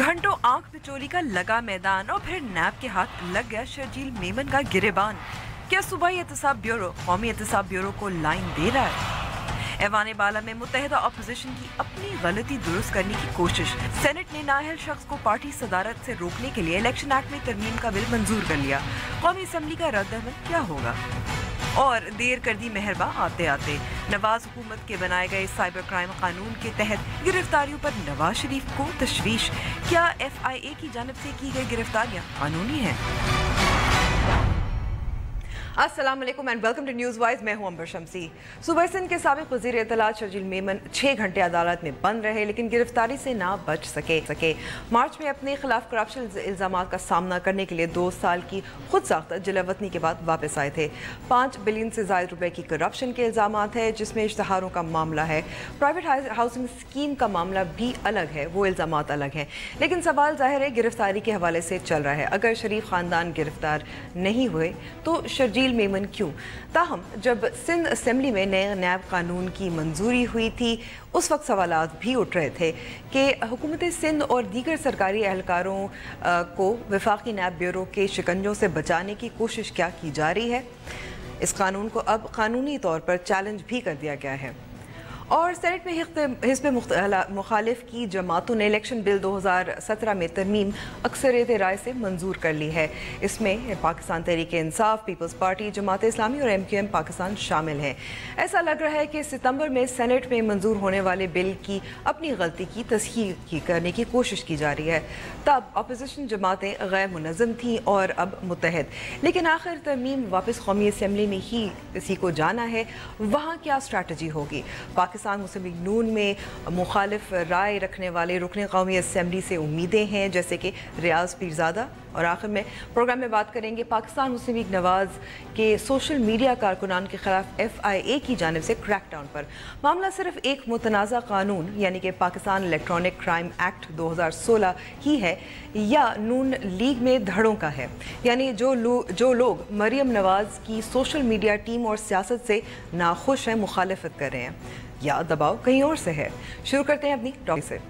घंटों आंख बिचौली का लगा मैदान और फिर नैब के हाथ लग गया शर्जील मेमन का गिरेबान। क्या सूबाई एहतसाब ब्यूरो कौमी एहतसाब ब्यूरो को लाइन दे रहा है? ऐवान बाला में मुत्तहिदा अपोजिशन की अपनी गलती दुरुस्त करने की कोशिश। सेनेट ने नाअहल शख्स को पार्टी सदारत से रोकने के लिए इलेक्शन एक्ट में तरमीम का बिल मंजूर कर लिया। कौमी असम्बली का रद्द-ए-अमल क्या होगा? और देर कर दी मेहरबा आते आते नवाज हुकूमत के बनाए गए साइबर क्राइम कानून के तहत गिरफ्तारियों पर नवाज शरीफ को तशवीश। क्या FIA की जानिब से की गई गिरफ्तारियां कानूनी हैं? अस्सलाम वालेकुम and welcome to news wise. मैं हूं अंबर शमसी। सूबा सिंध के साबिक वज़ीर इत्तलात शर्जील मेमन 6 घंटे अदालत में बंद रहे लेकिन गिरफ्तारी से ना बच सके। मार्च में अपने खिलाफ करप्शन इल्ज़ामात का सामना करने के लिए 2 साल की खुद साख्त जलावतनी के बाद वापस आए थे। 5 बिलियन से ज़ायद रुपए की करप्शन के इल्ज़ामात है, जिसमें इश्तहारों का मामला है, प्राइवेट हाउसिंग स्कीम का मामला भी अलग है, वो इल्ज़ामात अलग हैं। लेकिन सवाल ज़ाहिर है गिरफ्तारी के हवाले से चल रहा है। अगर शरीफ ख़ानदान गिरफ्तार नहीं हुए तो शर्जील मेमन क्यों? ताहम जब सिंध असेंबली में नए नैब कानून की मंजूरी हुई थी उस वक्त सवालात भी उठ रहे थे कि हुकूमत सिंध और दीगर सरकारी एहलकारों को वफाकी नैब ब्यूरो के शिकंजों से बचाने की कोशिश क्या की जा रही है। इस कानून को अब कानूनी तौर पर चैलेंज भी कर दिया गया है। और सेनेट में हिज़्ब मुखालिफ की जमातों ने इलेक्शन बिल 2017 में तरमीम अक्सरियत राय से मंजूर कर ली है। इसमें पाकिस्तान तहरीक इंसाफ, पीपल्स पार्टी, जमात इस्लामी और MQM पाकिस्तान शामिल हैं। ऐसा लग रहा है कि सितंबर में सेनेट में मंजूर होने वाले बिल की अपनी गलती की तस्हीह करने की कोशिश की जा रही है। तब अपोजिशन जमातें गैर मुनज़्ज़म थीं और अब मुत्तहद। लेकिन आखिर तरमीम वापस कौमी असम्बली में ही इसी को जाना है, वहाँ क्या स्ट्रैटेजी होगी? पाकिस्तान मुस्लिम लीग नून में मुखालिफ राय रखने वाले रुकने कौमी असम्बली से उम्मीदें हैं, जैसे कि रियाज पीरजादा। और आखिर में प्रोग्राम में बात करेंगे पाकिस्तान मुस्लिम लीग नवाज के सोशल मीडिया कारकुनान के खिलाफ FIA की जानिब से क्रैकडाउन पर। मामला सिर्फ एक मुतनाज़ा कानून यानी कि पाकिस्तान इलेक्ट्रॉनिक क्राइम एक्ट 2016 ही है या नून लीग में धड़ों का है, यानी जो लोग मरियम नवाज की सोशल मीडिया टीम और सियासत से नाखुश हैं, मुखालिफत कर रहे हैं, या दबाव कहीं और से है। शुरू करते हैं अपनी टॉपिक से।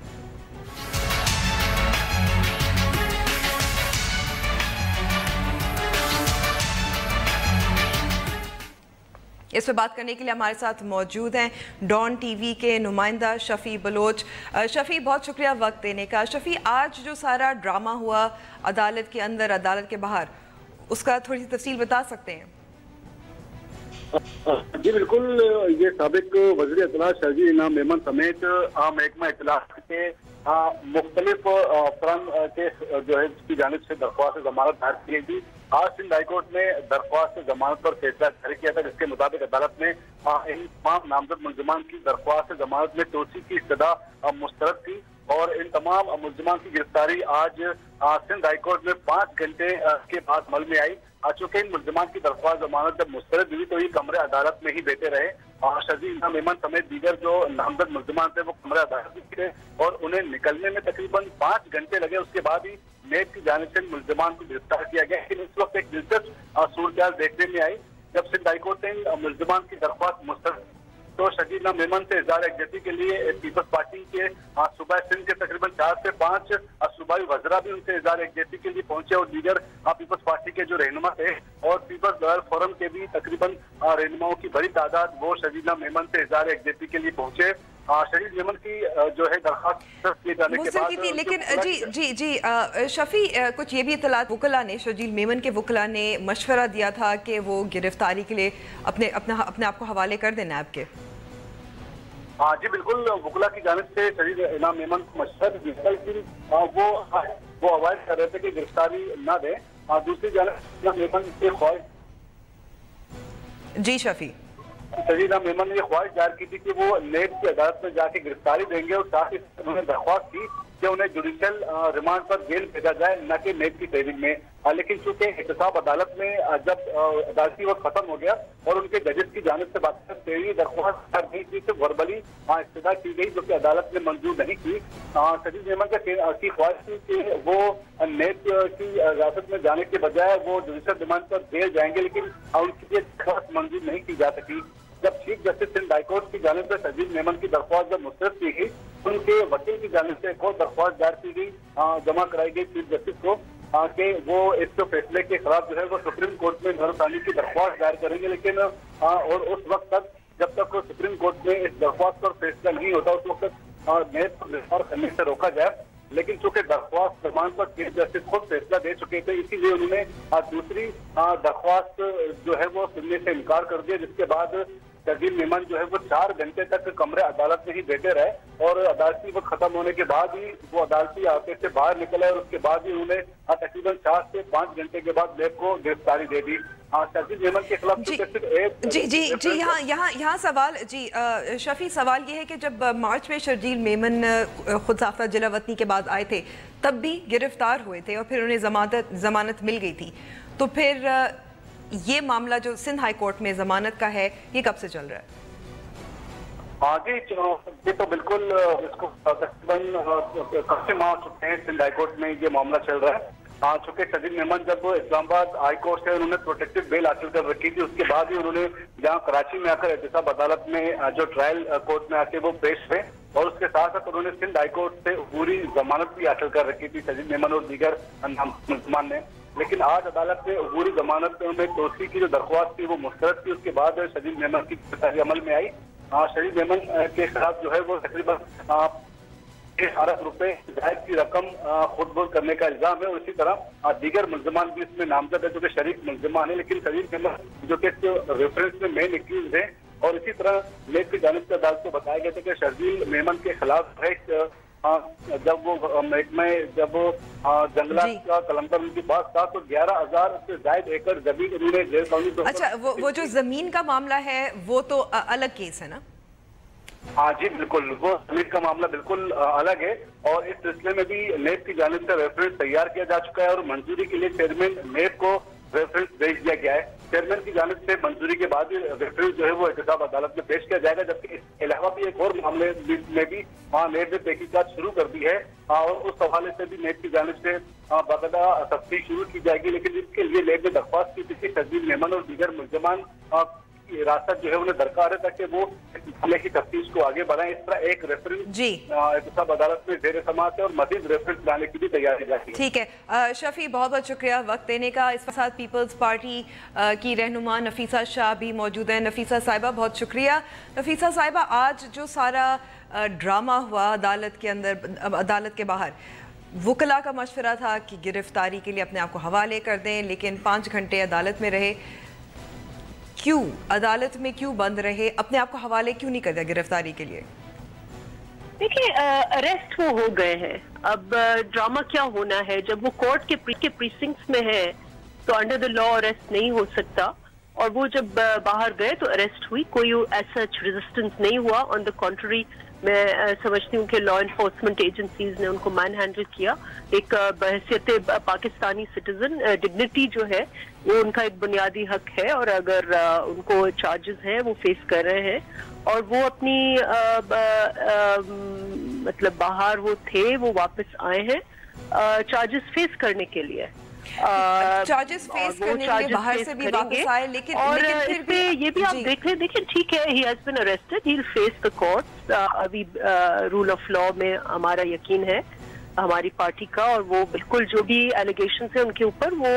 इस पर बात करने के लिए हमारे साथ मौजूद हैं डॉन TV के नुमाइंदा शफी बलोच। शफी, बहुत शुक्रिया वक्त देने का। शफी, आज जो सारा ड्रामा हुआ अदालत के अंदर अदालत के बाहर, उसका थोड़ी सी तफसील बता सकते हैं? जी बिल्कुल, ये साबिक वज़ीर इत्तलात शर्जील इनाम मेमन समेत महकमा इत्तलात के मुख्तलिफ अफराद के जो है उसकी जानिब से दरख्वास्त जमानत दायर की गई थी। आज सिंध हाईकोर्ट ने दरख्वास्त जमानत पर फैसला जारी किया था, जिसके मुताबिक अदालत ने इन तमाम नामजद मुल्ज़िमान की दरख्वास्त जमानत में तोसी की इब्तिदा मुस्तरद थी और इन तमाम मुल्ज़िमान की गिरफ्तारी आज सिंध हाईकोर्ट में 5 घंटे के बाद अमल में आई। चूंकि इन मुल्ज़िमान की दरख्वास्त जमानत जब मुस्तरद हुई तो ये कमरे अदालत में ही बैठे रहे। शर्जील इनाम मेमन समेत दीगर जो नामजद मुल्ज़िमान थे वो कमरे अदालत में थे और उन्हें निकलने में तकरीबन 5 घंटे लगे। उसके बाद ही नेब की जानिब से मुल्ज़िमान को गिरफ्तार किया गया। लेकिन इस वक्त एक दिलचस्प सूरत देखने में आई जब सिंध हाईकोर्ट ने मुल्ज़िमान की दरख्वास्त मुस्तरद तो शर्जील इनाम मेमन से इज़हार यकजहती के लिए पीपल्स पार्टी के सूबा सिंध के तकरीबन 4 से 5 सूबाई वज़रा भी उनसे इज़हार यकजहती के लिए पहुंचे और दीगर पीपल्स पार्टी के जो रहनुमा थे और पीपल्स गवर्नर फोरम के भी तकरीबन रहनुमाओं की बड़ी तादाद वो शर्जील इनाम मेमन से इज़हार यकजहती के लिए पहुंचे। शर्जील मेमन की जो है दरख्वास्त किए जाने के बाद थी, लेकिन जी शफी, कुछ ये भी इत्तलात वकला ने, शर्जील मेमन के वकला ने मशवरा दिया था कि वो गिरफ्तारी के लिए अपने आप को हवाले कर दें नैब के। हाँ जी बिल्कुल, वकला की जानिब से शर्जील इनाम मेमन को मशवरा दिया, लेकिन वो अवॉइड कर रहे थे कि गिरफ्तारी न दें। दूसरी जानिब मेमन की ख्वाहिश, जी शफी, शर्जील इनाम मेमन ने ख्वाहिश जाहिर की थी कि वो नेब की अदालत में जाके गिरफ्तारी देंगे और साथ ही उन्होंने दरख्वास्त की कि उन्हें जुडिशियल रिमांड पर जेल भेजा जाए, न कि नेब की तहरीर में। लेकिन चूंकि एहतसाब अदालत में जब अदालती वक्त खत्म हो गया और उनके जजेस की जानिब से बात तेरी दरख्वास्त कर दी थी तो वर्बली इस्तदा की गई, जो कि अदालत ने मंजूर नहीं की। शर्जील मेमन की ख्वाहिश थी कि वो नेब की हिरासत में जाने के बजाय वो जुडिशियल रिमांड पर जेल जाएंगे, लेकिन उनकी ये दरख्वास्त मंजूर नहीं की जा सकी। जब chief justice Sindh high court की जानिब से शरजील मेमन की दरख्वास्त जब मुस्तरद की गई, उनके वकील की जानिब से एक और दरख्वास्त दायर की गई, जमा कराई गई चीफ जस्टिस को कि वो इस फैसले के खिलाफ जो है वो सुप्रीम कोर्ट में नजरसानी की दरख्वास्त दायर करेंगे। लेकिन और उस वक्त तक जब तक सुप्रीम कोर्ट में इस दरख्वास्त पर फैसला नहीं होता उस वक्त तक नेब को गिरफ्तार करने से रोका जाए। लेकिन चूंकि दरख्वास्त जमान पर चीफ जस्टिस खुद फैसला दे चुके थे, इसीलिए उन्होंने दूसरी दरख्वास्त जो है वो सुनने से इनकार कर दिया, जिसके बाद शरजील मेमन जो है वो 4 घंटे तक कमरे अदालत में ही बैठे रहे और अदालती वक्त खत्म होने के बाद ही वो अदालती आते से बाहर निकले और उसके बाद ही उन्होंने तकरीबन 4 से 5 घंटे के बाद नेब को गिरफ्तारी दे दी। शरजील मेमन के खिलाफ जी यहाँ सवाल शफी सवाल ये है कि जब मार्च में शरजील मेमन खुद साफ्ता जिला वतनी के बाद आए थे तब भी गिरफ्तार हुए थे और फिर उन्हें जमानत मिल गई थी, तो फिर ये मामला जो सिंध हाई कोर्ट में जमानत का है ये कब से चल रहा है? जी ये तो बिल्कुल इसको तकरीबन काफी माह चुके हैं सिंध हाई कोर्ट में ये मामला चल रहा है। चूंकि शरजील मेमन जब इस्लामाबाद हाई कोर्ट से उन्होंने प्रोटेक्टिव बेल हासिल कर रखी थी, उसके बाद ही उन्होंने जहां कराची में आकर एहतसाब अदालत में जो ट्रायल कोर्ट में आके वो पेश हुए और उसके साथ साथ उन्होंने सिंध हाई कोर्ट से पूरी जमानत भी हासिल कर रखी थी शरजील मेमन और दीगर मुलजमान ने। लेकिन आज अदालत ने पूरी जमानत में तोसी की जो दरख्वास्त थी वो मुस्तरद की, उसके बाद शरजील मेमन की गिरफ्तारी अमल में आई। शरजील मेमन के खिलाफ जो है वो तकरीबन 1 अरब रुपए जायद की रकम खुदबुद करने का इल्जाम है और इसी तरह दीगर मुलजमान भी इसमें नामजद है जो कि शरीक मुलजमान है। लेकिन शरजील मेमन जो कि रेफरेंस में मेन एक्यूज है और इसी तरह नेब की जानिब से अदालत को बताया गया था कि शरजील मेमन के खिलाफ जब वो जब जंगलात का कलंदर उनके पास था तो 11,000 से ज्यादा एकड़ जमीन उन्होंने गैर कानूनी। अच्छा, वो जो जमीन का मामला है वो तो अलग केस है ना? हाँ जी बिल्कुल, वो जमीन का मामला बिल्कुल अलग है और इस सिलसिले में भी नेब की जानिब से रेफरेंस तैयार किया जा चुका है और मंजूरी के लिए चेयरमैन नेब को रेफरेंस भेज दिया गया है। चेयरमैन की जानिब से मंजूरी के बाद ही रेफरेंस जो है वो एहतसाब अदालत में पेश किया जाएगा, जबकि इसके अलावा भी एक और मामले में भी नेब ने तहकीकात शुरू कर दी है और उस हवाले से भी नेब की जानिब से बाकायदा तफ्तीश शुरू की जाएगी। लेकिन इसके लिए नेब ने दरख्वास्त की थी कि शरजील मेमन और दीगर मुलजमान की हिरासत जो है उन्हें दरकार है ताकि वो मामले की तफ्तीश को आगे बढ़ाएं। इस तरह एक रेफरेंस एहतसाब अदालत में जेर समाअत है और मजीद रेफरेंस लाने की भी तैयारी जारी है। ठीक है शफी, बहुत बहुत शुक्रिया वक्त देने का। इस साथ पीपल्स पार्टी की रहनुमा नफीसा शाह भी मौजूद है। नफीसा साहिबा बहुत शुक्रिया। नफीसा साहिबा, आज जो सारा ड्रामा हुआ अदालत के अंदर, अदालत के बाहर वकला का मशवरा था कि गिरफ्तारी के लिए अपने आप को हवाले कर दें, लेकिन 5 घंटे अदालत में रहे। क्यों अदालत में क्यों बंद रहे? अपने आप को हवाले क्यों नहीं कर दिया गिरफ्तारी के लिए? देखिए, अरेस्ट वो हो गए हैं। अब ड्रामा क्या होना है, जब वो कोर्ट के प्रीसिंक्ट्स में है तो अंडर द लॉ अरेस्ट नहीं हो सकता और वो जब बाहर गए तो अरेस्ट हुई। कोई ऐसा रेजिस्टेंस नहीं हुआ। ऑन द कॉन्ट्ररी मैं समझती हूँ कि लॉ इन्फोर्समेंट एजेंसीज ने उनको मैन हैंडल किया। एक बहैसियत पाकिस्तानी सिटीजन डिग्निटी जो है वो उनका एक बुनियादी हक है और अगर उनको चार्जेस हैं वो फेस कर रहे हैं और वो अपनी मतलब बाहर वो थे, वो वापस आए हैं चार्जेस फेस करने के लिए। चार्जेस फेस करने के लिए बाहर से भी वापस आए, लेकिन फिर भी ये भी आप देख रहे हैं। देखिए, ठीक है, he has been arrested, he will face the courts. अभी रूल ऑफ लॉ में हमारा यकीन है हमारी पार्टी का और वो बिल्कुल जो भी एलिगेशंस है उनके ऊपर वो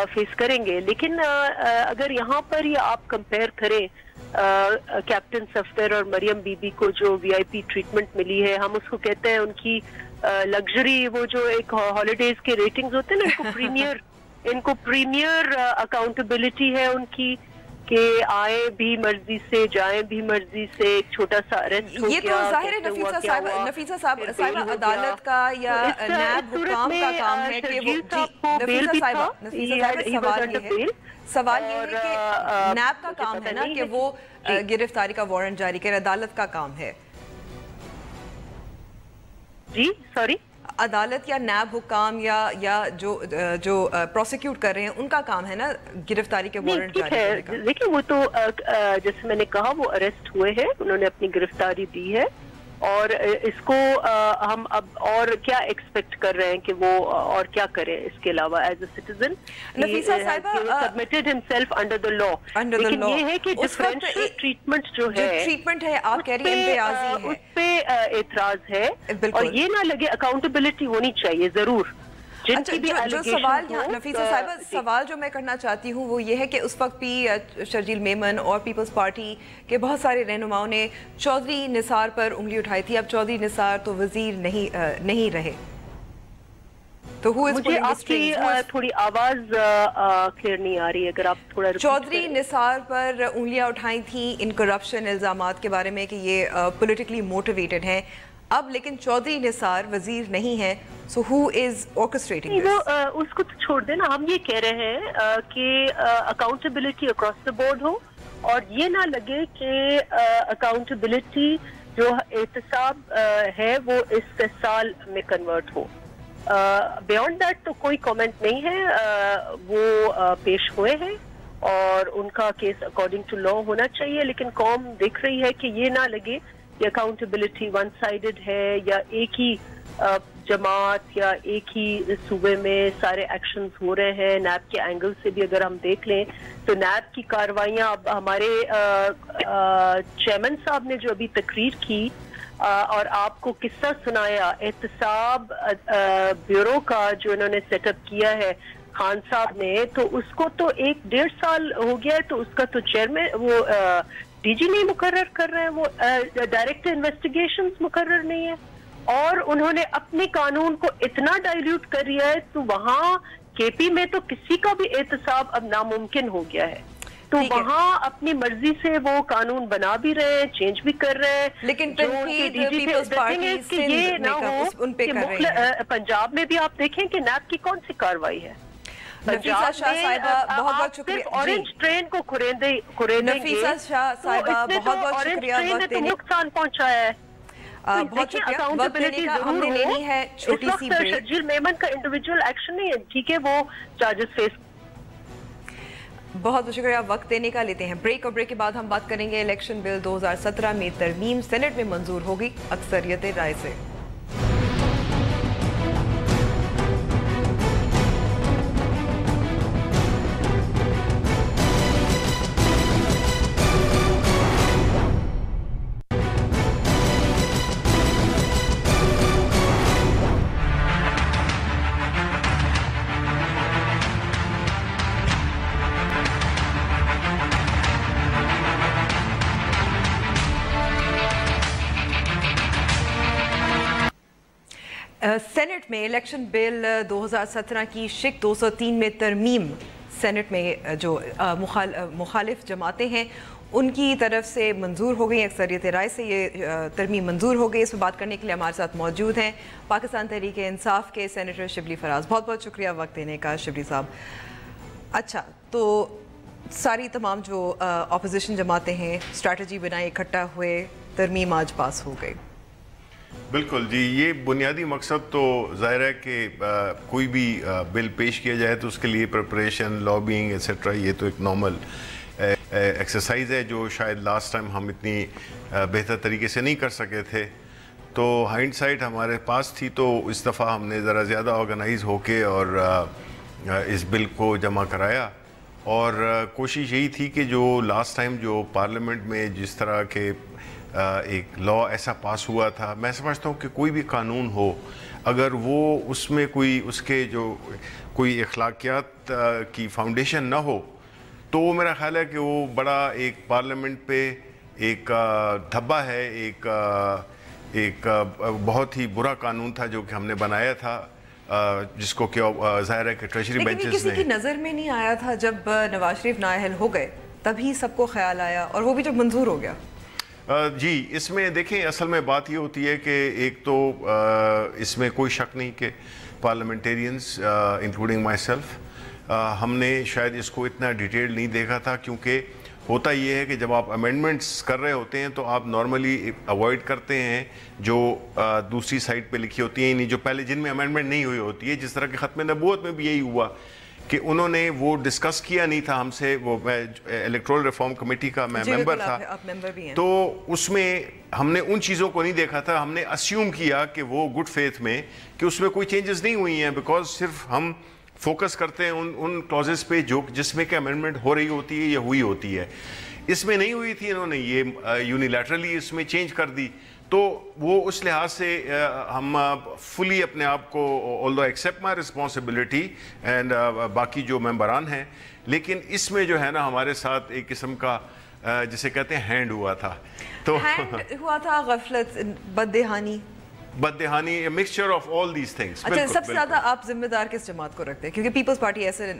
फेस करेंगे। लेकिन अगर यहाँ पर ही आप कंपेयर करें कैप्टन सफदर और मरियम बीबी को जो वीआईपी ट्रीटमेंट मिली है, हम उसको कहते हैं उनकी लग्जरी, वो जो एक हॉलीडेज के रेटिंग्स होते हैं ना, इनको प्रीमियर अकाउंटेबिलिटी है उनकी कि आए भी मर्जी से जाए भी मर्जी से। एक छोटा सा अरेस्ट हो गया, ये तो जाहिर है नफीसा साहिबा अदालत का या नैब हुकाम का काम है कि वो सवाल ये है कि नैब का काम है ना कि वो गिरफ्तारी का वारंट जारी करे, अदालत का काम है। जी सॉरी, अदालत या नैब हुकाम या जो प्रोसिक्यूट कर रहे हैं उनका काम है ना गिरफ्तारी के वारंट जारी करने का। देखिए, वो तो जैसे मैंने कहा वो अरेस्ट हुए हैं, उन्होंने अपनी गिरफ्तारी दी है اور اس کو ہم اب اور کیا ایکسپیکٹ کر رہے ہیں کہ وہ اور کیا کریں اس کے علاوہ ایز اے سٹیزن. نفیسہ صاحبہ submitted himself under the law. لیکن یہ ہے کہ ڈفرینشیل ٹریٹمنٹ جو ٹریٹمنٹ ہے آپ کہہ رہی ہیں امتیازی ہے, اس پہ اعتراض ہے. اور یہ نہ لگے اکاؤنٹیبلٹی ہونی چاہیے ضرور. جو سوال نفیسہ صاحبہ سوال جو میں کرنا چاہتی ہوں وہ یہ ہے کہ اس وقت بھی شرجیل میمن اور پیپلز پارٹی کے بہت سارے رہنماؤں نے چودھری نثار پر انگلی اٹھائی تھی. اب چودھری نثار تو وزیر نہیں رہے, تو مجھے آپ کی تھوڑی آواز کلیئر نہیں آ رہی ہے, اگر آپ تھوڑا. چودھری نثار پر انگلیاں اٹھائی تھیں ان کرپشن الزامات کے بارے میں کہ یہ پولیٹیکلی موٹیویٹڈ ہیں, اب لیکن چودھری نثار وزیر نہیں ہے, so who is orchestrating this? اس کو تو چھوڑ دینا. ہم یہ کہہ رہے ہیں کہ اکاؤنٹیبلٹی اکراس دا بورڈ ہو, اور یہ نہ لگے کہ اکاؤنٹیبلٹی جو احتساب ہے وہ استحصال میں کنورٹ ہو. بیونڈ دیٹ تو کوئی کامنٹ نہیں ہے. وہ پیش ہوئے ہیں اور ان کا کیس اکارڈنگ ٹو لا ہونا چاہیے, لیکن قوم دیکھ رہی ہے کہ یہ نہ لگے کہ اکاؤنٹیبلٹی ون سائیڈڈ ہے, یا ایک ہی جماعت یا ایک ہی صوبے میں سارے ایکشنز ہو رہے ہیں. نیب کے اینگل سے بھی اگر ہم دیکھ لیں تو نیب کی کارروائیاں, اب ہمارے چیئرمین صاحب نے جو ابھی تقریر کی اور آپ کو قصہ سنایا احتساب بیورو کا جو انہوں نے سیٹ اپ کیا ہے خان صاحب نے, تو اس کو تو 1.5 سال ہو گیا ہے, تو اس کا تو چیئرمین وہ ڈی جی نہیں مقرر کر رہے ہیں, وہ ڈائریکٹر انویسٹیگیشنز مقرر نہیں ہے, اور انہوں نے اپنے قانون کو اتنا ڈائلیوٹ کر دیا ہے, تو وہاں کے پی میں تو کسی کا بھی احتساب اب ناممکن ہو گیا ہے. تو وہاں اپنی مرضی سے وہ قانون بنا بھی رہے ہیں, چینج بھی کر رہے ہیں, لیکن یہ نہ ہو کہ پنجاب میں بھی آپ دیکھیں کہ نیب کی کون سی کاروائی ہے. نفیسہ شاہ صاحبہ بہت بہت شکریہ. اورنج ٹرین کو کھریدیں نفیسہ شاہ صاحبہ بہت بہت شکریہ وقت دینے کا. نقصان پہنچایا ہے. بہت شکریہ وقت دینے کا. ہم نے لینی ہے چھوٹی سی بریک. شرجیل میمن کا انڈیویجول ایکشن نہیں ہے, ٹھیک ہے, وہ چارجز فیس. بہت شکریہ وقت دینے کا. لیتے ہیں بریک, اور بریک کے بعد ہم بات کریں گے الیکشن بل 2017 میں ترمیم سینٹ میں منظور ہوگی اکثریت رائے سے. سینٹ میں الیکشن بل 2017 کی شق 203 میں ترمیم سینٹ میں جو مخالف جماعتیں ہیں ان کی طرف سے منظور ہو گئی اکثریت رائے سے. یہ ترمیم منظور ہو گئی. اس پہ بات کرنے کے لیے ہمارے ساتھ موجود ہیں پاکستان تحریک انصاف کے سینیٹر شبلی فراز. بہت بہت شکریہ وقت دینے کا شبلی صاحب. اچھا, تو ساری تمام جو اپوزیشن جماعتیں ہیں اسٹریٹجی بنائی, اکٹھا ہوئے, ترمیم آج پاس ہو گئی. بالکل جی, یہ بنیادی مقصد تو ظاہر ہے کہ کوئی بھی بل پیش کیا جائے تو اس کے لیے پریپریشن, لابینگ ایٹسٹرا, یہ تو ایک نارمل ایکسرسائز ہے جو شاید لاسٹ ٹائم ہم اتنی بہتر طریقے سے نہیں کر سکے تھے. تو ہائنڈ سائٹ ہمارے پاس تھی, تو اس دفعہ ہم نے ذرا زیادہ آرگنائز ہو کے اور اس بل کو جمع کرایا, اور کوشش یہی تھی کہ جو لاسٹ ٹائم جو پارلیمنٹ میں جس طرح کے ایک لا ایسا پاس ہوا تھا, میں سمجھتا ہوں کہ کوئی بھی قانون ہو اگر وہ اس میں کوئی اس کے جو کوئی اخلاقیات کی فاؤنڈیشن نہ ہو تو وہ میرا خیال ہے کہ وہ بڑا ایک پارلیمنٹ پہ ایک دھبا ہے, ایک بہت ہی برا قانون تھا جو کہ ہم نے بنایا تھا, جس کو کہ ظاہر ہے کہ ٹریجری بینچز نے. لیکن کسی کی نظر میں نہیں آیا تھا جب نواز شریف نااہل ہو گئے, تبھی سب کو خیال آیا, اور وہ بھی جب منظور ہو گیا. جی, اس میں دیکھیں اصل میں بات یہ ہوتی ہے کہ ایک تو اس میں کوئی شک نہیں کہ پارلیمنٹیرینز انکلوڈنگ مائی سیلف ہم نے شاید اس کو اتنا ڈیٹیل نہیں دیکھا تھا, کیونکہ ہوتا یہ ہے کہ جب آپ امینڈمنٹس کر رہے ہوتے ہیں تو آپ نارملی اوائڈ کرتے ہیں جو دوسری سائٹ پہ لکھی ہوتی ہیں, یعنی جو پہلے جن میں امینڈمنٹ نہیں ہوئی ہوتی ہے, جس طرح کہ ختم نبوت میں بھی یہی ہوا कि उन्होंने वो डिस्कस किया नहीं था हमसे। वो मैं इलेक्टोरल रिफॉर्म कमेटी का मैं मेंबर था, आप मेंबर भी हैं। तो उसमें हमने उन चीज़ों को नहीं देखा था। हमने अस्यूम किया कि वो गुड फेथ में कि उसमें कोई चेंजेस नहीं हुई हैं, बिकॉज सिर्फ हम फोकस करते हैं उन क्लॉजेस पे जो जिसमें कि अमेंडमेंट हो रही होती है या हुई होती है। इसमें नहीं हुई थी, इन्होंने ये यूनिलैटरली इसमें चेंज कर दी। तो वो उस लिहाज से हम फुली अपने आप को although accept my responsibility and बाकी जो मेंबरान हैं, लेकिन इसमें जो है ना हमारे साथ एक किस्म का जिसे कहते हैं हैंड हुआ था। तो हैंड हुआ था, गफलत, बददेहानी, mixture of all these things. अच्छा, सबसे ज्यादा आप जिम्मेदार किस जमात को रखते हैं? क्योंकि पीपल्स पार्टी ऐसे,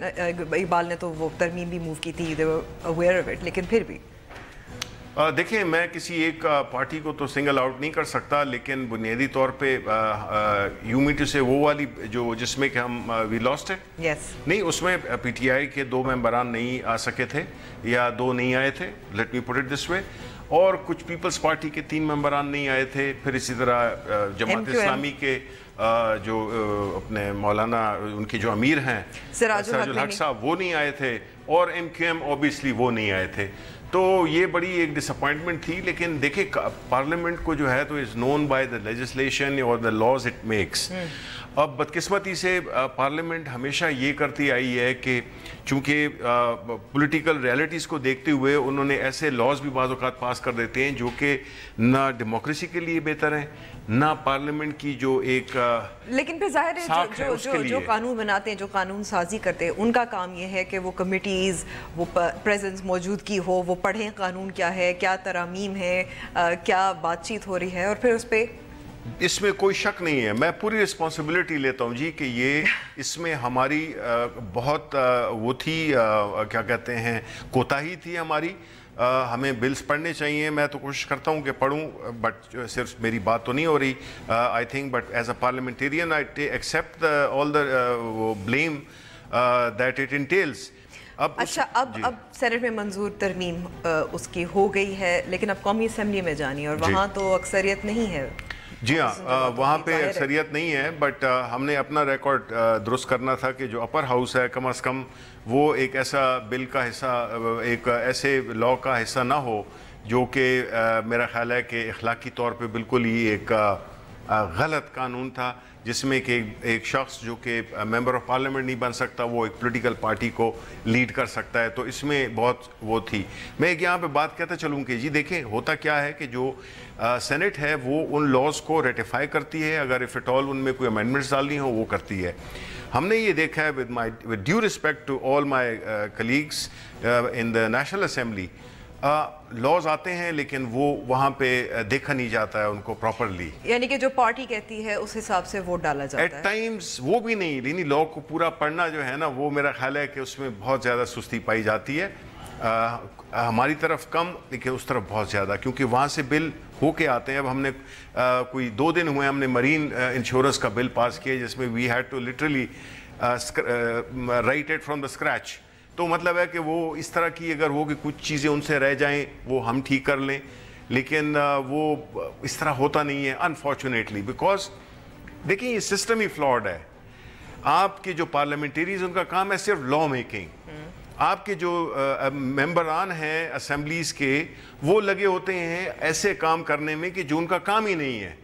इकबाल ने तो वो तरमीम भी मूव की थी, दे वर अवेयर ऑफ इट, लेकिन फिर भी देखिए, मैं किसी एक पार्टी को तो सिंगल आउट नहीं कर सकता, लेकिन बुनियादी तौर पे यू मीन टू से वो वाली जो जिसमें कि हम वी लॉस्ट है, yes. नहीं, उसमें पीटीआई के 2 मेंबरान नहीं आ सके थे या 2 नहीं आए थे, let me put it this way, और कुछ पीपल्स पार्टी के 3 मेंबरान नहीं आए थे। फिर इसी तरह जमात इस्लामी के जो अपने मौलाना उनके जो अमीर हैं सिराजुल हक साहब, वो नहीं आए थे, और MQM ऑब्वियसली वो नहीं आए थे। तो ये बड़ी एक डिसअपॉइंटमेंट थी। लेकिन देखिए, पार्लियामेंट को जो है तो is known by the legislation और द लॉज इट मेक्स। अब बदकिस्मती से पार्लियामेंट हमेशा ये करती आई है कि चूँकि पॉलिटिकल रियलिटीज़ को देखते हुए उन्होंने ऐसे लॉज भी बाज़ औक़ात पास कर देते हैं जो कि ना डेमोक्रेसी के लिए बेहतर हैं, ना पार्लियामेंट की जो एक लेकिन फिर जाहिर है जो कानून बनाते हैं, जो कानून साजी करते हैं, उनका काम ये है कि वो कमिटीज़, वो प्रेजेंस मौजूदगी हो, वो पढ़ें कानून क्या है, क्या तरामीम है, क्या बातचीत हो रही है, और फिर उस पर इसमें कोई शक नहीं है। मैं पूरी रिस्पॉन्सिबिलिटी लेता हूँ जी कि ये इसमें हमारी बहुत वो थी, क्या कहते हैं, कोताही थी हमारी। हमें बिल्स पढ़ने चाहिए, मैं तो कोशिश करता हूँ कि पढ़ूँ, बट सिर्फ मेरी बात तो नहीं हो रही, I think, but as a parliamentarian I accept all the blame that it entails. अच्छा, अब सेनेट में मंजूर तरमीम उसकी हो गई है, लेकिन अब कौमी असम्बली में जानी, और वहाँ तो अक्सरियत नहीं है। जी हाँ, वहाँ पे अक्सरियत नहीं है, बट हमने अपना रिकॉर्ड दुरुस्त करना था कि जो अपर हाउस है कम अज़ कम वो एक ऐसा बिल का हिस्सा, एक ऐसे लॉ का हिस्सा ना हो जो कि मेरा ख्याल है कि अखलाकी तौर पे बिल्कुल ही एक गलत कानून था, जिसमें कि एक शख्स जो कि मेंबर ऑफ पार्लियामेंट नहीं बन सकता, वो एक पॉलिटिकल पार्टी को लीड कर सकता है। तो इसमें बहुत वो थी। मैं एक यहाँ पे बात कहता चलूँ कि जी देखें, होता क्या है कि जो सेनेट है वो उन लॉज को रेटिफाई करती है, अगर इफ़ एट ऑल उनमें कोई अमेंडमेंट्स डालनी हो वो करती है। हमने ये देखा है with due respect to all my colleagues in the National Assembly, laws आते हैं लेकिन वो वहाँ पे देखा नहीं जाता है उनको प्रॉपरली, यानी कि जो पार्टी कहती है उस हिसाब से वोट डाला जाता है। एट टाइम्स वो भी नहीं, लेकिन लॉ को पूरा पढ़ना जो है ना, वो मेरा ख्याल है कि उसमें बहुत ज़्यादा सुस्ती पाई जाती है। हमारी तरफ कम, लेकिन उस तरफ बहुत ज़्यादा, क्योंकि वहाँ से बिल होके आते हैं। अब हमने कोई 2 दिन हुए हमने मरीन इंश्योरेंस का बिल पास किया, जिसमें we had to literally write it from the scratch. तो मतलब है कि वो इस तरह की अगर हो कि कुछ चीज़ें उनसे रह जाएं वो हम ठीक कर लें, लेकिन वो इस तरह होता नहीं है अनफॉर्चुनेटली, बिकॉज देखिए ये सिस्टम ही फ्लॉड है। आपके जो पार्लियामेंटेरियंस उनका काम है सिर्फ लॉ मेकिंग, आपके जो मेंबरान हैं असेंबलीज के वो लगे होते हैं ऐसे काम करने में कि जो उनका काम ही नहीं है,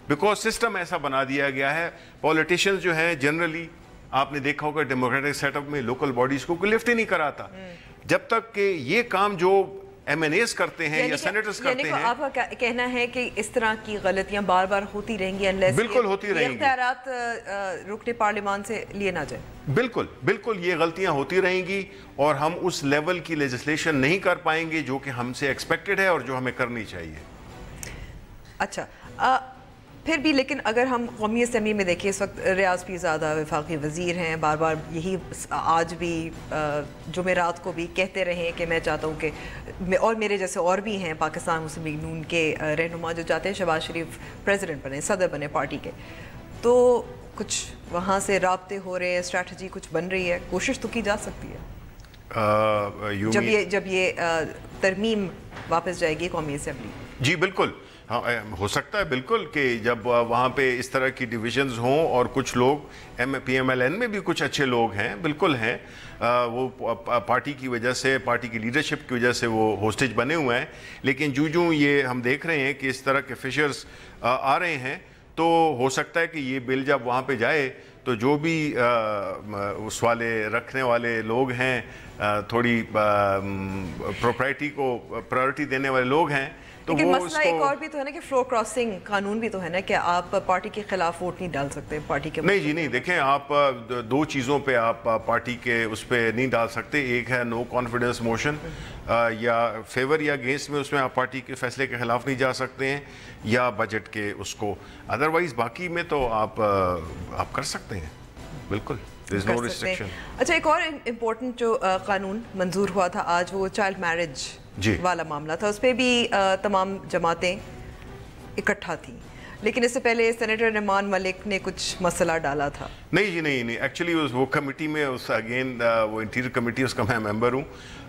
बिकॉज सिस्टम ऐसा बना दिया गया है। पॉलिटिशियंस जो हैं जनरली आपने देखा होगा डेमोक्रेटिक सेटअप में लोकल बॉडीज को कोई लिफ्ट ही नहीं कराता, जब तक कि ये काम जो MNAs करते हैं या सेनेटर्स करते हैं। आपका कहना है कि इस तरह की गलतियां बार बार होती रहेंगी अनलेस बिल्कुल होती रहेंगी, इख्तियारात रुकने पार्लियामान से लिए ना जाए। बिल्कुल बिल्कुल ये गलतियां होती रहेंगी और हम उस लेवल की लेजिस्लेशन नहीं कर पाएंगे जो कि हमसे एक्सपेक्टेड है और जो हमें करनी चाहिए। अच्छा, फिर भी लेकिन अगर हम कौमी असम्बली में देखें, इस वक्त रियाज पीरज़ादा वफाकी वज़ीर हैं, बार बार यही आज भी जुमेरात को भी कहते रहे कि मैं चाहता हूँ कि, और मेरे जैसे और भी हैं पाकिस्तान मुस्लिम लीग नून के रहनुमा जो चाहते हैं शहबाज शरीफ प्रेसिडेंट बने, सदर बने पार्टी के, तो कुछ वहाँ से राब्ते हो रहे हैं, स्ट्रैटेजी कुछ बन रही है, कोशिश तो की जा सकती है जब ये तरमीम वापस जाएगी कौमी असम्बली। जी बिल्कुल, हाँ, हो सकता है बिल्कुल कि जब वहाँ पे इस तरह की डिविजन्स हों और कुछ लोग PMLN में भी कुछ अच्छे लोग हैं, बिल्कुल हैं, वो पार्टी की वजह से, पार्टी की लीडरशिप की वजह से वो होस्टेज बने हुए हैं, लेकिन जूं ये हम देख रहे हैं कि इस तरह के फिशर्स आ रहे हैं, तो हो सकता है कि ये बिल जब वहाँ पे जाए तो जो भी उस वाले रखने वाले लोग हैं, थोड़ी प्रोप्राइटी को प्रायोरिटी देने वाले लोग हैं, तो लेकिन वो मसला एक और भी तो है ना कि फ्लोर क्रॉसिंग कानून भी तो है ना कि आप पार्टी के खिलाफ वोट नहीं डाल सकते पार्टी के। नहीं जी नहीं, देखें आप दो चीज़ों पे आप पार्टी के उस पर नहीं डाल सकते। एक है नो कॉन्फिडेंस मोशन, या फेवर या अगेंस्ट में, उसमें आप पार्टी के फैसले के खिलाफ नहीं जा सकते हैं, या बजट के उसको। अदरवाइज बाकी में तो आप कर सकते हैं, बिल्कुल, there is no restriction। अच्छा, एक और इम्पोर्टेंट जो कानून मंजूर हुआ था आज, वो चाइल्ड मैरिज वाला मामला था। उस पर भी तमाम जमातें इकट्ठा थी, लेकिन इससे पहले सेनेटर रहमान मलिक ने कुछ मसला डाला था। नहीं जी नहीं, एक्चुअली वो कमेटी में उस अगेन वो इंटीरियर कमेटी, उसका मैं मेंबर हूँ,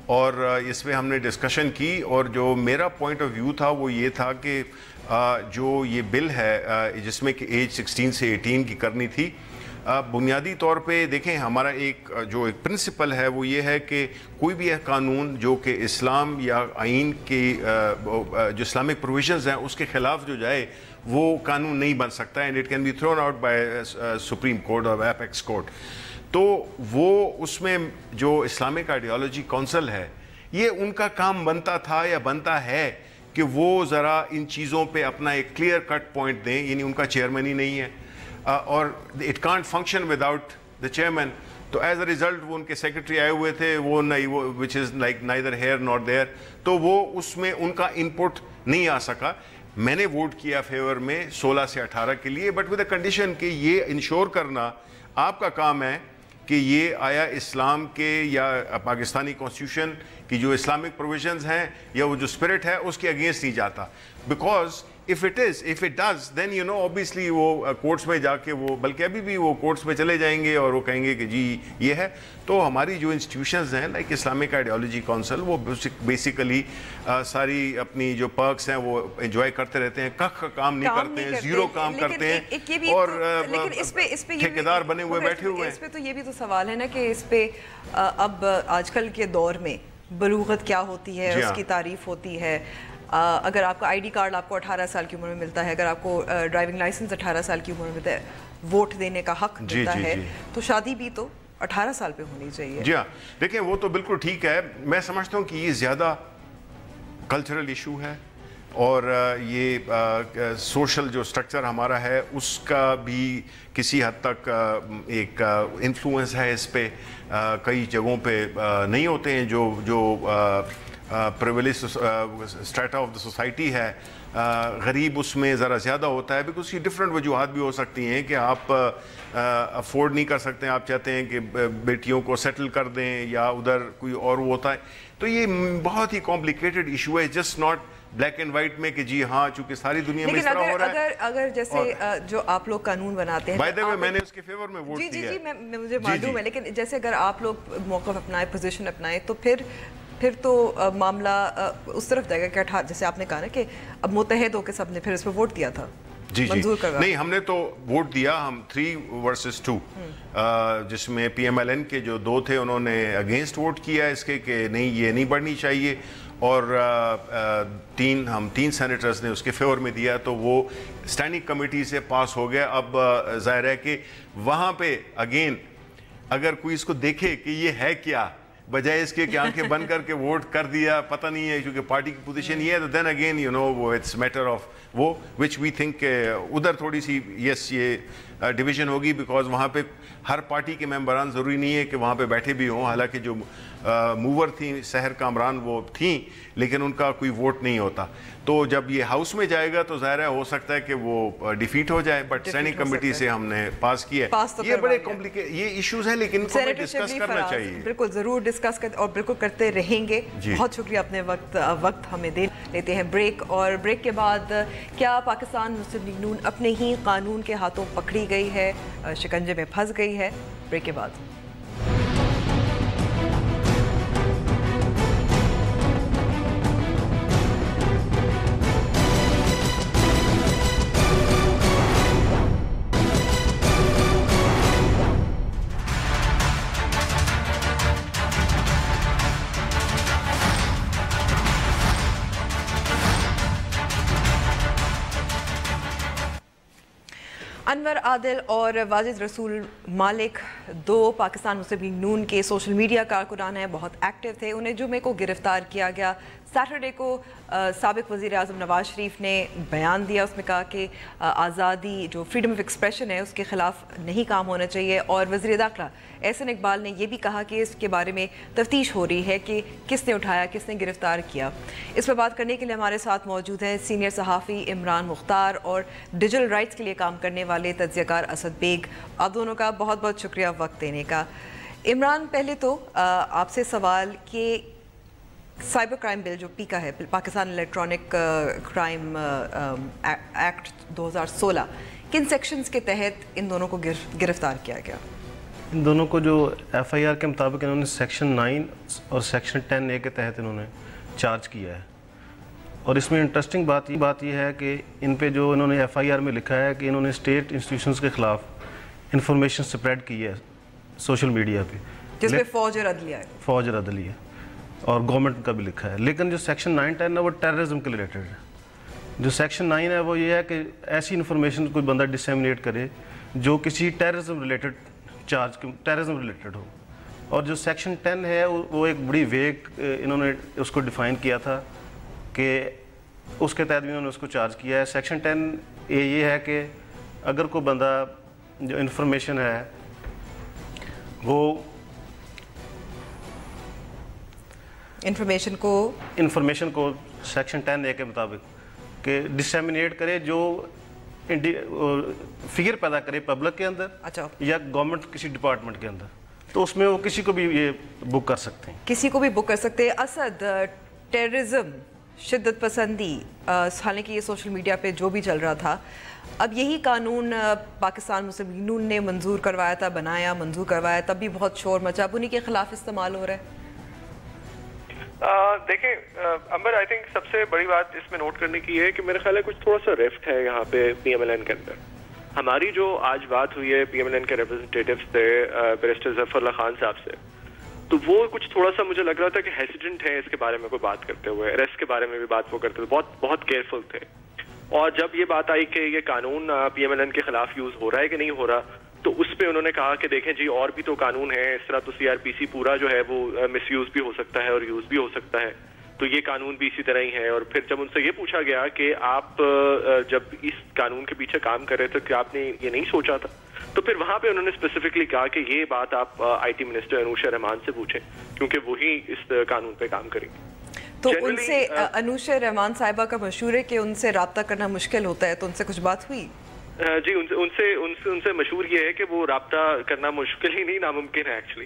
और इसमें हमने डिस्कशन की, और जो मेरा पॉइंट ऑफ व्यू था वो ये था कि जो ये बिल है जिसमें कि एज 16 से 18 की करनी थी, बुनियादी तौर पे देखें, हमारा एक प्रिंसिपल है वो ये है कि कोई भी कानून जो कि इस्लाम या आइन के जो इस्लामिक प्रोविजंस हैं उसके ख़िलाफ़ जो जाए वो कानून नहीं बन सकता, and it can be thrown out by supreme court और एपेक्स कोर्ट। तो वो उसमें जो इस्लामिक आइडियोलॉजी काउंसिल है, ये उनका काम बनता था या बनता है कि वो ज़रा इन चीज़ों पे अपना एक क्लियर कट पॉइंट दें, यानी उनका चेयरमैन ही नहीं है, और it can't function without the chairman. तो एज अ रिजल्ट वो उनके सेक्रेटरी आए हुए थे, वो नहीं, वो which is like neither here not there, तो वो उसमें उनका इनपुट नहीं आ सका। मैंने वोट किया फेवर में 16 से 18 के लिए, बट विद द कंडीशन कि ये इंश्योर करना आपका काम है कि ये आया इस्लाम के या पाकिस्तानी कॉन्स्टिट्यूशन की जो इस्लामिक प्रोविजंस हैं या वो जो स्पिरिट है उसके अगेंस्ट नहीं जाता। Because if it does, then you know obviously वो कोर्ट्स में जाके वो, बल्कि अभी भी वो कोर्ट्स में चले जाएंगे और वो कहेंगे कि जी ये है। तो हमारी जो इंस्टीट्यूशंस हैं लाइक इस्लामिक आइडियोलॉजी काउंसिल, वो बेसिकली सारी अपनी जो पर्क्स हैं वो एंजॉय करते रहते हैं, कख काम नहीं करते हैं, जीरो काम करते हैं, और ठेकेदार बने हुए बैठे हुए हैं। इस पे तो ये भी तो सवाल है ना कि इस पे अब आजकल के दौर में बलूगत क्या होती है, उसकी तारीफ होती है। अगर आपका आईडी कार्ड आपको 18 साल की उम्र में मिलता है, अगर आपको ड्राइविंग लाइसेंस 18 साल की उम्र में मिलता है, वोट देने का हक मिलता है, तो शादी भी तो 18 साल पे होनी चाहिए। जी हाँ, देखिए वो तो बिल्कुल ठीक है। मैं समझता हूँ कि ये ज़्यादा कल्चरल इशू है, और ये सोशल जो स्ट्रक्चर हमारा है उसका भी किसी हद तक एक इन्फ्लुएंस है इस पे। कई जगहों पे नहीं होते हैं जो privilege strata of the society है, गरीब उसमें ज़रा ज़्यादा होता है, बिकॉज उसकी डिफरेंट वजूहत भी हो सकती हैं कि आप अफोर्ड नहीं कर सकते हैं, आप चाहते हैं कि बेटियों को सेटल कर दें या उधर कोई और वो होता है। तो ये बहुत ही कॉम्प्लिकेटेड इशू है, just not black and white में कि जी हाँ, चूंकि सारी दुनिया में इस तरह हो रहा है। अगर जैसे जो आप लोग कानून बनाते हैं, बाय द वे मैंने उसके फेवर में वोट दिया है। जी, मुझे मालूम है, लेकिन जैसे अगर आप लोग मौक़िफ़ अपनाए, पोजीशन अपनाए, तो फिर तो मामला उस तरफ जाएगा कि जैसे आपने कहा ना कि अब मुत्तहिद होकर सबने फिर इस पर वोट दिया था। जी नहीं, हमने तो वोट दिया, हम 3 वर्सेस 2, जिसमें PMLN के जो 2 थे उन्होंने अगेंस्ट वोट किया इसके कि नहीं, ये नहीं बढ़नी चाहिए, और हम 3 सेनेटर्स ने उसके फेवर में दिया, तो वो स्टैंडिंग कमेटी से पास हो गया। अब जाहिर है कि वहाँ पे अगेन अगर कोई इसको देखे कि ये है क्या, बजाय इसके कि आंखें बंद करके वोट कर दिया, पता नहीं है क्योंकि पार्टी की पोजीशन ये है, तो देन अगेन यू नो वो इट्स मैटर ऑफ वो विच वी थिंक उधर थोड़ी सी यस ये डिवीजन होगी, बिकॉज वहाँ पे हर पार्टी के मेंबरान ज़रूरी नहीं है कि वहाँ पे बैठे भी हों। हालांकि जो मूवर थी सहर कामरान वो थी, लेकिन उनका कोई वोट नहीं होता। तो जब ये हाउस में जाएगा तो ज़ाहिर है हो सकता है कि वो डिफीट हो जाए, बट स्टैंडिंग कमेटी से हमने पास किया है। तो ये बड़े कॉम्प्लिकेटेड ये इश्यूज हैं, लेकिन इनको हमें डिस्कस करना चाहिए। बिल्कुल ज़रूर डिस्कस कर और बिल्कुल करते रहेंगे। बहुत शुक्रिया, अपने वक्त हमें दे लेते हैं ब्रेक, और ब्रेक के बाद क्या पाकिस्तान मुस्लिम लीग नून अपने ही कानून के हाथों पकड़ी गई है, शिकंजे में फंस गई है? ब्रेक के बाद। انور عادل اور واجد رسول مالک دو پاکستان مسلم لیگ نون کے سوشل میڈیا کارکنان ہیں، بہت ایکٹیو تھے. انہیں جمعے کو گرفتار کیا گیا. سیٹرڈے کو سابق وزیر اعظم نواز شریف نے بیان دیا، اس میں کہا کہ آزادی جو فریڈم آف ایکسپریشن ہے اس کے خلاف نہیں کام ہونا چاہیے. اور وزیر داخلہ احسن اقبال نے یہ بھی کہا کہ اس کے بارے میں تفتیش ہو رہی ہے کہ کس نے اٹھایا، کس نے گرفتار کیا. اس پر بات کرنے کے لیے ہمارے ساتھ موجود ہیں سینئر صحافی عمران مختار اور ڈیجیٹل رائٹس کے لیے کام کرنے والے تجزیہ کار اسد بیگ. آپ دونوں کا بہت بہت شکریہ وقت دینے کا. عمران، پہلے تو آپ سے سوال کہ سائبر کرائم بل جو پیکا ہے، پاکستان الیکٹرانک کرائم ایکٹ 2016، کن سیکشنز کے تحت ان دونوں کو گرفتار کیا گیا؟ ان دونوں کو جو ایف آئی آر کے مطابق انہوں نے سیکشن 9 اور سیکشن 10A کے تحت انہوں نے چارج کیا ہے. اور اس میں انٹرسٹنگ بات یہ ہے کہ ان پہ جو انہوں نے ایف آئی آر میں لکھا ہے کہ انہوں نے اسٹیٹ انسٹیٹیوشنز کے خلاف انفارمیشن سپریڈ کی ہے سوشل میڈیا پہ، جس پہ فوج اور عدلیہ اور گورنمنٹ کا بھی لکھا ہے. لیکن جو سیکشن 9-10 ہے وہ ٹیررزم کے ریلیٹڈ ہے. جو سیکشن 9 ہے وہ یہ ہے کہ ایسی انفارمیشن کوئی بندہ ڈسیمینیٹ کرے جو کسی ٹیررزم ریلیٹڈ ہو. اور جو سیکشن 10 ہے وہ ایک بڑی ویگ انہوں نے اس کو ڈیفائن کیا تھا کہ اس کے تحت بھی انہوں نے اس کو چارج کیا ہے. سیکشن 10A یہ ہے کہ اگر کوئی بندہ جو انفارمیشن ہے وہ انفارمیشن کو سیکشن 10A کے مطابق کہ ڈسیمینیٹ کرے جو فگر پیدا کرے پبلک کے اندر یا گورنمنٹ کسی ڈپارٹمنٹ کے اندر، تو اس میں وہ کسی کو بھی یہ بک کر سکتے ہیں. اسد، ٹیررزم، شدت پسندی، حالانکہ یہ سوشل میڈیا پہ جو بھی چل رہا تھا، اب یہی قانون پاکستان مسلم لیگ نون نے منظور کروایا تھا، منظور کروایا، تب بھی بہت شور مچا، اب انہی کے خلاف استعمال ہو رہا ہے. دیکھیں امبر، آئی تھنک سب سے بڑی بات اس میں نوٹ کرنے کی ہے کہ میرے خیال ہے کچھ تھوڑا سا ریفٹ ہے یہاں پہ پی ایم ایل این کے اندر. ہماری جو آج بات ہوئی ہے پی ایم ایل این کے ریپرزنٹیٹیو سے بیرسٹر ظفر اللہ خان صاحب سے، تو وہ کچھ تھوڑا سا مجھے لگ رہا تھا کہ ہیسیڈنٹ ہے اس کے بارے میں کوئی بات کرتے ہوئے. اریسٹ کے بارے میں بھی بات وہ کرتے ہوئے بہت کیئرفل تھے. اور جب یہ بات آئی کہ یہ قانون پی ایم ایل این کے خلاف یوز ہو رہا ہے کہ نہیں ہو رہا، تو اس پہ انہوں نے کہا کہ دیکھیں جی اور بھی تو قانون ہے، اس طرح تو CRPC پورا جو ہے وہ مس یوز بھی ہو سکتا ہے اور یوز بھی ہو سکتا ہے، تو یہ قانون بھی اسی طرح ہی ہے. اور پھر جب ان سے یہ پوچھا گیا کہ آپ جب اس قانون کے پیچھے کام کر رہے تھے کہ آپ نے یہ نہیں سوچا تھا، تو پھر وہاں پہ انہوں نے اسپیسیفکلی کہا کہ یہ بات آپ IT منسٹر انوشا رحمان سے پوچھیں کیونکہ وہی اس قانون پہ کام کریں گے. تو ان سے انوشا رحمان صاحبہ کا مشہور ہے کہ ان سے رابطہ کرنا مشکل ہوتا ہے، تو ان سے کچھ بات ہوئی؟ جی، ان سے مشہور یہ ہے کہ وہ رابطہ کرنا مشکل ہی نہیں، ناممکن ہے ایکچولی.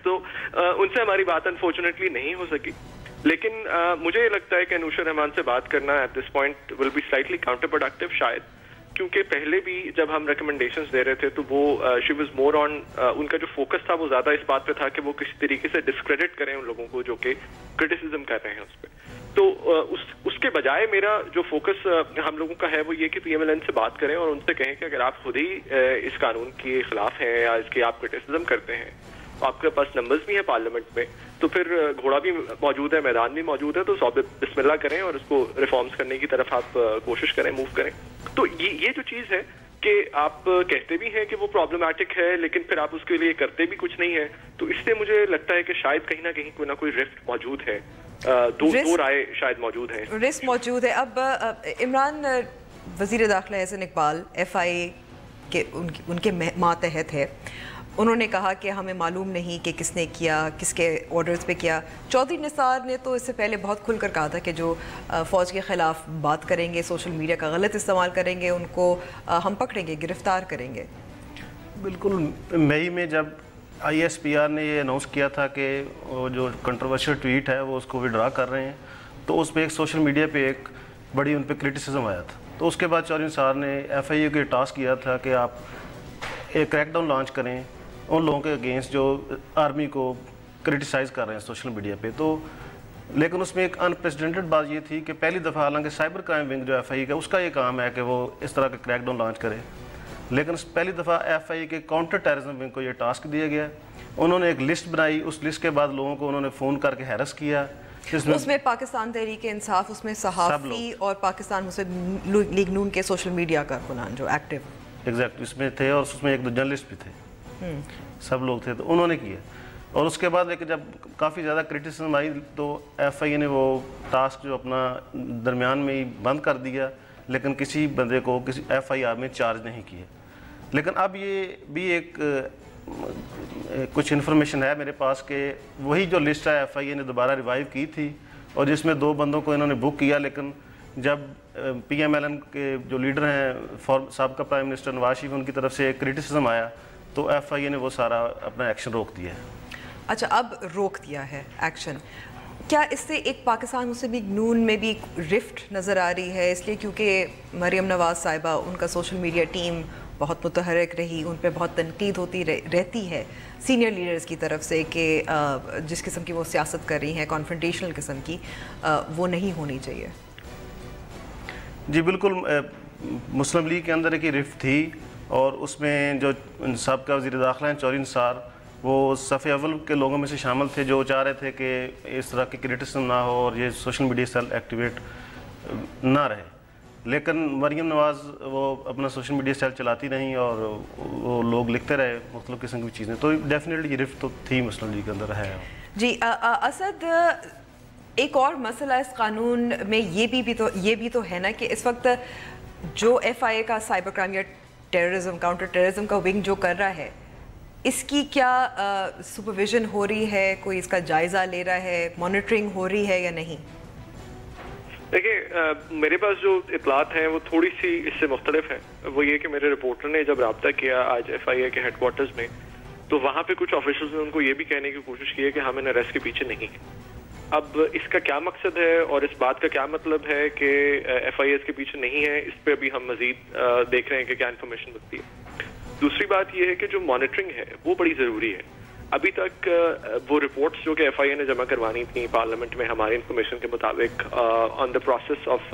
تو ان سے ہماری بات انفارچونیٹلی نہیں ہو سکی. لیکن مجھے یہ لگتا ہے کہ انوشا رحمان سے بات کرنا at this point will be slightly counterproductive شاید، کیونکہ پہلے بھی جب ہم ریکمنڈیشنز دے رہے تھے تو وہ شی واز مور آن، ان کا جو فوکس تھا وہ زیادہ اس بات پہ تھا کہ وہ کسی طریقے سے ڈسکریڈٹ کریں ان لوگوں کو جو کہ کرٹیسزم کر رہے ہیں اس پہ. تو اس کے بجائے میرا جو فوکس ہم لوگوں کا ہے وہ یہ کہ پی ایم ایل این سے بات کریں اور ان سے کہیں کہ اگر آپ خود ہی اس قانون کے خلاف ہیں یا اس کی آپ کرٹیسزم کرتے ہیں، آپ کے پاس نمبرز بھی ہیں پارلیمنٹ میں، تو پھر گھوڑا بھی موجود ہے، میدان بھی موجود ہے، تو بسم اللہ کریں اور اس کو ریفارمز کرنے کی طرف آپ کوشش کریں، موو کریں. تو یہ جو چیز ہے کہ آپ کہتے بھی ہیں کہ وہ پرابلمٹک ہے لیکن پھر آپ اس کے لیے کرتے بھی کچھ نہیں ہے، تو اس سے مجھے لگتا ہے کہ شاید کہیں نہ کہیں کوئی نہ کوئی رفٹ موجود ہے، دو رائے شاید موجود ہیں، رسک موجود ہے. اب عمران، وزیر داخلہ احسن اقبال FIA کے ان کے ماتحت ہے، انہوں نے کہا کہ ہمیں معلوم نہیں کہ کس نے کیا، کس کے آرڈرز پہ کیا. چودھری نثار نے تو اس سے پہلے بہت کھل کر کہا تھا کہ جو فوج کے خلاف بات کریں گے، سوشل میڈیا کا غلط استعمال کریں گے، ان کو ہم پکڑیں گے، گرفتار کریں گے. بالکل. مئی میں جب ISPR نے یہ اناؤنس کیا تھا کہ وہ جو کنٹروورشل ٹویٹ ہے وہ اس کو وڈرا کر رہے ہیں، تو اس پہ ایک سوشل میڈیا پہ ایک بڑی ان پہ کرٹیسزم آیا تھا. تو اس کے بعد چودھری نثار نے FIA کو ٹاسک کیا تھا کہ آپ ایک کریک ڈاؤن لانچ کریں ان لوگوں کے اگینسٹ جو آرمی کو کرٹیسائز کر رہے ہیں سوشل میڈیا پہ. تو لیکن اس میں ایک انپریسیڈنٹڈ بات یہ تھی کہ پہلی دفعہ حالانکہ سائبر کرائم ونگ جو FIA کا اس کا یہ کام ہے کہ وہ اس طرح کا کریک ڈاؤن لانچ کرے، لیکن پہلی دفعہ FIA کے کاؤنٹر ٹیررزم ونگ کو یہ ٹاسک دیا گیا. انہوں نے ایک لسٹ بنائی، اس لسٹ کے بعد لوگوں کو انہوں نے فون کر کے ہیرس کیا. اس میں پاکستان تحریک انصاف، اس میں صحافی اور پاکستان مسلم لیگ نون کے سوشل میڈیا کارکنان جو ایکٹیو. एग्जैक्ट इसमें थे, और उसमें एक दो जर्नलिस्ट भी थे, सब लोग थे, तो उन्होंने किया। और उसके बाद लेकिन जब काफ़ी ज़्यादा क्रिटिसिज्म आई तो FIA ने वो टास्क जो अपना दरमियान में ही बंद कर दिया, लेकिन किसी बंदे को किसी FIR में चार्ज नहीं किया। लेकिन अब ये भी एक कुछ इन्फॉर्मेशन है मेरे पास कि वही जो लिस्ट है FIA ने दोबारा रिवाइव की थी, और जिसमें 2 बंदों को इन्होंने बुक किया, लेकिन जब PMLN के जो लीडर हैं साबका प्राइम मिनिस्टर नवाज शरीफ, उनकी तरफ से क्रिटिसिज्म आया तो FIA ने वो सारा अपना एक्शन रोक दिया है। अच्छा, अब रोक दिया है एक्शन। क्या इससे एक पाकिस्तान मुस्लिम लीग नून में भी रिफ्ट नज़र आ रही है? इसलिए क्योंकि मरियम नवाज साहिबा, उनका सोशल मीडिया टीम बहुत मुतहरक रही, उन पर बहुत तनकीद होती रहती है सीनियर लीडर्स की तरफ से कि जिस किस्म की वो सियासत कर रही हैं, कॉन्फ्रंटेशनल किस्म की, वो नहीं होनी चाहिए। जी बिल्कुल, मुस्लिम लीग के अंदर एक रिफ्ट थी, और उसमें जो साबका वज़ीर दाखिला हैं चौधरी निसार, वो सफ़े अव्वल के लोगों में से शामिल थे जो चाह रहे थे कि इस तरह की क्रिटिसिज्म ना हो और ये सोशल मीडिया सेल एक्टिवेट ना रहे। लेकिन मरियम नवाज़ वो अपना सोशल मीडिया सेल चलाती नहीं, और वो लोग लिखते रहे मुख्तलिफ़ किस्म की चीज़ें, तो डेफिनेटली ये रिफ्ट तो थी मुस्लिम लीग के अंदर है। जी असद, एक और मसला इस कानून में ये भी तो है ना कि इस वक्त जो FIA का साइबर क्राइम या टेररिज्म, काउंटर टेररिज्म का विंग जो कर रहा है, इसकी क्या सुपरविजन हो रही है? कोई इसका जायज़ा ले रहा है? मॉनिटरिंग हो रही है या नहीं? देखिए, मेरे पास जो इतलात हैं वो थोड़ी सी इससे मुख्तलिफ है। वो ये कि मेरे रिपोर्टर ने जब रब्ता किया आज FIA के हेडक्वार्टर्स में, तो वहाँ पे कुछ ऑफिशियल्स ने उनको ये भी कहने की कोशिश की है कि हम इन अरेस्ट के पीछे नहीं हैं। अब इसका क्या मकसद है और इस बात का क्या मतलब है कि FIA इसके पीछे नहीं है, इस पर अभी हम मजीद देख रहे हैं कि क्या इन्फॉर्मेशन मिलती है। दूसरी बात यह है कि जो मॉनिटरिंग है वो बड़ी ज़रूरी है। अभी तक वो रिपोर्ट्स जो कि FIA ने जमा करवानी थी पार्लियामेंट में हमारी इन्फॉर्मेशन के मुताबिक ऑन द प्रोसेस ऑफ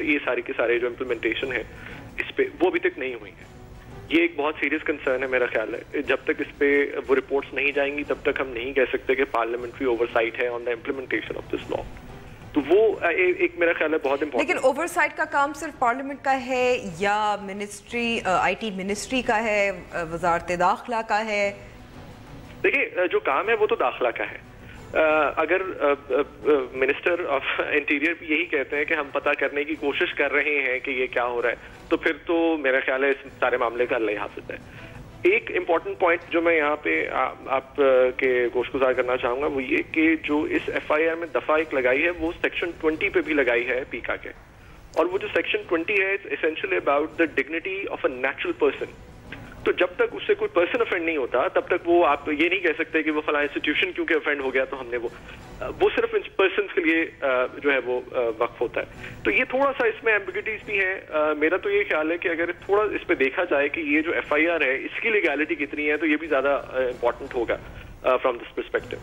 ये सारी के सारे जो इम्प्लीमेंटेशन है इस पे, वो अभी तक नहीं हुई है। ये एक बहुत सीरियस कंसर्न है मेरा ख्याल है। जब तक इस पे वो रिपोर्ट्स नहीं जाएंगी तब तक हम नहीं कह सकते कि पार्लियामेंट्री ओवरसाइट है on the implementation of this law. तो वो एक मेरा ख्याल है बहुत इंपॉर्टेंट। लेकिन ओवरसाइट का काम सिर्फ पार्लियामेंट का है या मिनिस्ट्री, IT मिनिस्ट्री का है, वजारत दाखिला का है? देखिए, जो काम है वो तो दाखिला का है। अगर मिनिस्टर ऑफ इंटीरियर भी यही कहते हैं कि हम पता करने की कोशिश कर रहे हैं कि ये क्या हो रहा है, तो फिर तो मेरा ख्याल है इस सारे मामले का अल्लाह हाफिज है। एक इम्पॉर्टेंट पॉइंट जो मैं यहाँ पे आप के गोशगुजार करना चाहूंगा वो ये कि जो इस FIR में दफा एक लगाई है वो सेक्शन 20 पे भी लगाई है पीका के, और वो जो सेक्शन 20 है it's essentially about the dignity of a natural person. तो जब तक उससे कोई पर्सन ऑफेंड नहीं होता तब तक वो आप ये नहीं कह सकते कि वो फला इंस्टीट्यूशन क्योंकि ऑफेंड हो गया तो हमने वो सिर्फ पर्सन के लिए जो है वो वक्फ होता है। तो ये थोड़ा सा इसमें एम्बिग्यूटीज भी है। मेरा तो ये ख्याल है कि अगर थोड़ा इस पे देखा जाए कि ये जो FIR है इसकी लीगैलिटी कितनी है तो ये भी ज्यादा इंपॉर्टेंट होगा फ्रॉम दिस पर्सपेक्टिव।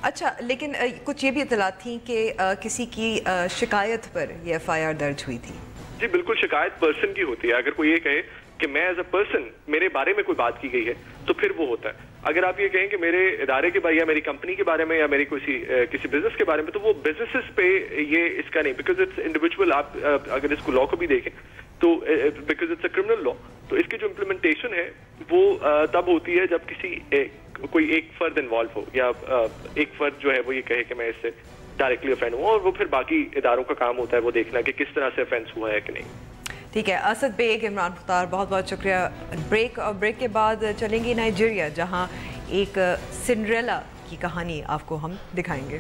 अच्छा, लेकिन कुछ ये भी इतलात थी कि किसी की शिकायत पर ये FIR दर्ज हुई थी। जी बिल्कुल, शिकायत पर्सन की होती है। अगर कोई ये कहे कि मैं एज अ पर्सन मेरे बारे में कोई बात की गई है तो फिर वो होता है। अगर आप ये कहें कि मेरे इदारे के बारे या मेरी कंपनी के बारे में या मेरी किसी बिजनेस के बारे में, तो वो बिजनेसेस पे ये इसका नहीं, बिकॉज इट्स इंडिविजुअल। आप अगर इसको लॉ को भी देखें तो because it's a criminal law, तो इसकी जो इम्प्लीमेंटेशन है वो तब होती है जब कोई एक फर्द इन्वॉल्व हो या एक फर्द जो है वो ये कहे कि मैं इससे डायरेक्टली ऑफेंड हुआ, और वो फिर बाकी इदारों का काम होता है वो देखना कि किस तरह से ऑफेंस हुआ है कि नहीं। ठीक है, असद बेग, इमरान मुख्तार, बहुत बहुत शुक्रिया। ब्रेक के बाद चलेंगे नाइजीरिया, जहां एक सिंड्रेला की कहानी आपको हम दिखाएंगे।